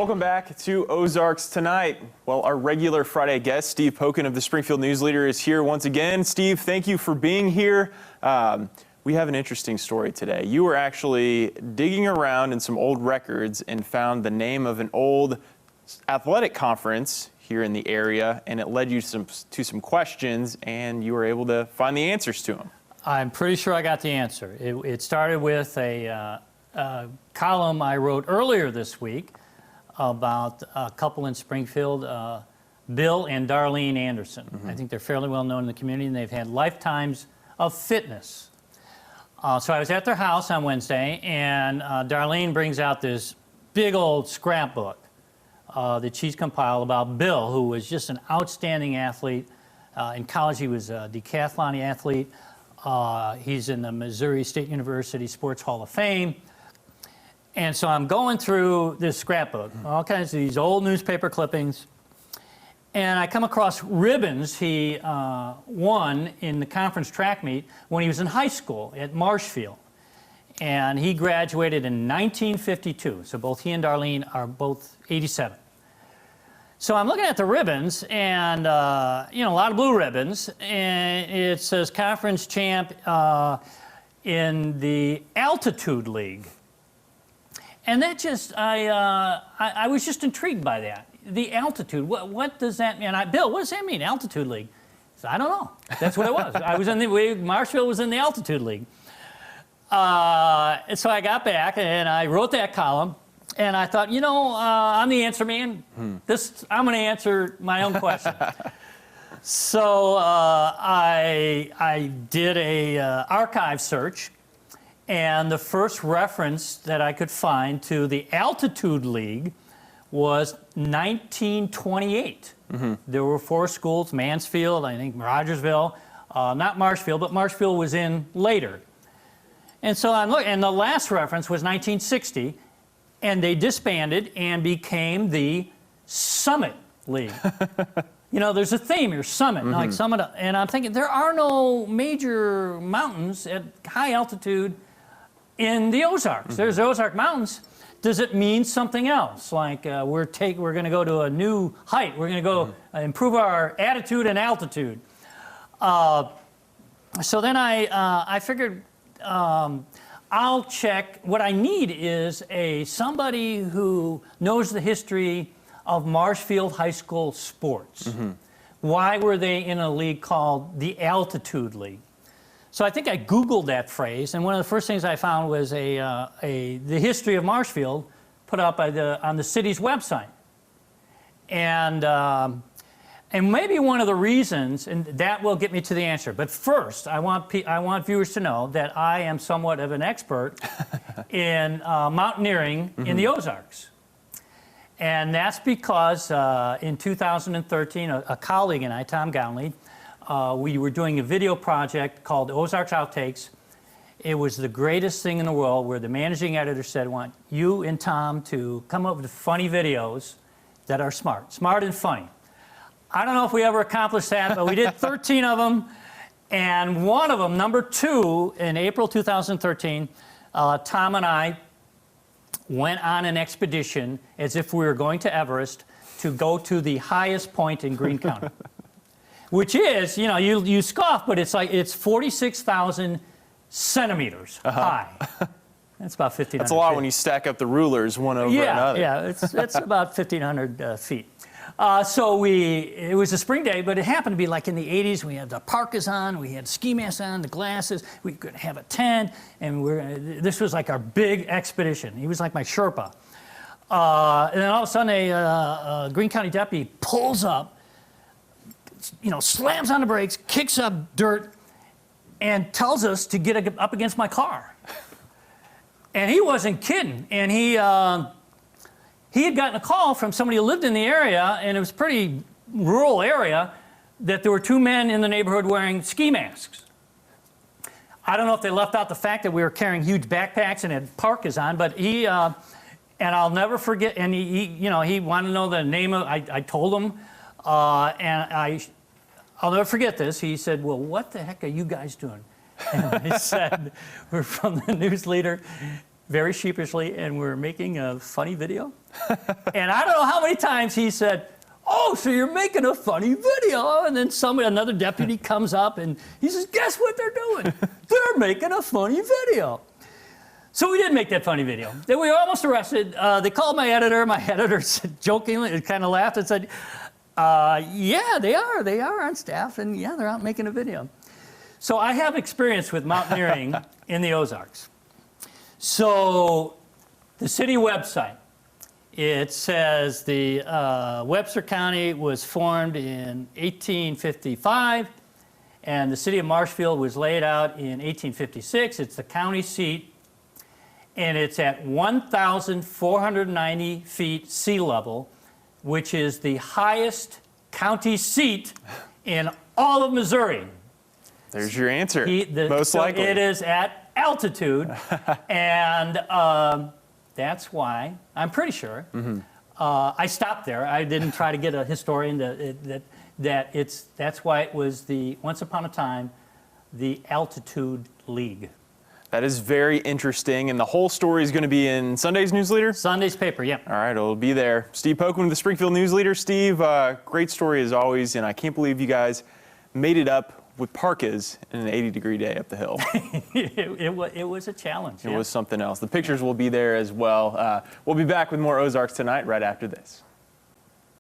Welcome back to Ozarks tonight. Well, our regular Friday guest, Steve Pokin of the Springfield News Leader, is here once again. Steve, thank you for being here. We have an interesting story today. You were actually digging around in some old records and found the name of an old athletic conference here in the area, and it led you to some questions, and you were able to find the answers to them. I'm pretty sure I got the answer. It started with a column I wrote earlier this week about a couple in Springfield, Bill and Darlene Anderson. I think they're fairly well known in the community, and they've had lifetimes of fitness. So I was at their house on Wednesday, and Darlene brings out this big old scrapbook that she's compiled about Bill, who was just an outstanding athlete. In college, he was a decathlon athlete. He's in the Missouri State University Sports Hall of Fame. And so I'm going through this scrapbook, all kinds of these old newspaper clippings, and I come across ribbons he won in the conference track meet when he was in high school at Marshfield. And he graduated in 1952, so both he and Darlene are both 87. So I'm looking at the ribbons, and a lot of blue ribbons, and it says conference champ in the Altitude League. And that just, I was just intrigued by that. The altitude, what does that mean? Bill, what does that mean, Altitude League? So I don't know. That's what it was. I was in Marshfield was in the Altitude League. So I got back and I wrote that column, and I thought, I'm the answer man. I'm going to answer my own question. So I did a archive search. And the first reference that I could find to the Altitude League was 1928. There were 4 schools, Mansfield, I think Rogersville, not Marshfield, but Marshfield was in later. And so I'm looking, and the last reference was 1960, and they disbanded and became the Summit League. There's a theme here, Summit, like Summit, and I'm thinking there are no major mountains at high altitude in the Ozarks. There's the Ozark Mountains. Does it mean something else? Like we're going to go to a new height. We're going to go improve our attitude and altitude. So then I figured I'll check. What I need is somebody who knows the history of Marshfield High School sports. Why were they in a league called the Altitude League? So I think I Googled that phrase, and one of the first things I found was the history of Marshfield put up on the city's website. And maybe one of the reasons, and that will get me to the answer. But first, I want viewers to know that I am somewhat of an expert in mountaineering in the Ozarks. And that's because in 2013, a colleague and I, Tom Gownley, we were doing a video project called Ozarks Outtakes. It was the greatest thing in the world, where the managing editor said, I want you and Tom to come up with funny videos that are smart and funny. I don't know if we ever accomplished that, but we did 13 of them. And one of them, number 2, in April 2013, Tom and I went on an expedition as if we were going to Everest to go to the highest point in Greene County. Which is, you scoff, but it's 46,000 centimeters high. That's about 1,500 feet. That's a lot when you stack up the rulers one over another. Yeah, it's about 1,500 feet. It was a spring day, but it happened to be like in the 80s. We had the parkas on, we had ski masks on, the glasses. We could have a tent, and this was like our big expedition. He was like my Sherpa. And then all of a sudden, a Greene County deputy pulls up, slams on the brakes, kicks up dirt, and tells us to get up against my car. And he wasn't kidding. And he had gotten a call from somebody who lived in the area, and it was a pretty rural area, that there were 2 men in the neighborhood wearing ski masks. I don't know if they left out the fact that we were carrying huge backpacks and had parkas on, but and I'll never forget, and he wanted to know the name of, I told him, and I'll never forget this. He said, well, what the heck are you guys doing? And I said, we're from the News Leader, very sheepishly, and we're making a funny video. And I don't know how many times he said, "Oh, so you're making a funny video?" And then another deputy comes up and he says, "Guess what they're doing? They're making a funny video." So we did make that funny video. Then we were almost arrested. They called my editor. My editor said, jokingly, kind of laughed and said, "Yeah, they are. They are on staff, and yeah, they're out making a video." So I have experience with mountaineering in the Ozarks. So the city website, it says the Webster County was formed in 1855, and the city of Marshfield was laid out in 1856. It's the county seat, and it's at 1,490 feet sea level, which is the highest county seat in all of Missouri. There's your answer, most likely. It is at altitude, and that's why, I'm pretty sure, I stopped there. I didn't try to get a historian that's why it was once upon a time, the Altitude League. That is very interesting, and the whole story is going to be in Sunday's newsletter? Sunday's paper, yep. All right, it'll be there. Steve Pokin with the Springfield News Leader. Steve, great story as always, and I can't believe you guys made it up with parkas in an 80-degree day up the hill. It was a challenge. It was something else. The pictures will be there as well. We'll be back with more Ozarks tonight right after this.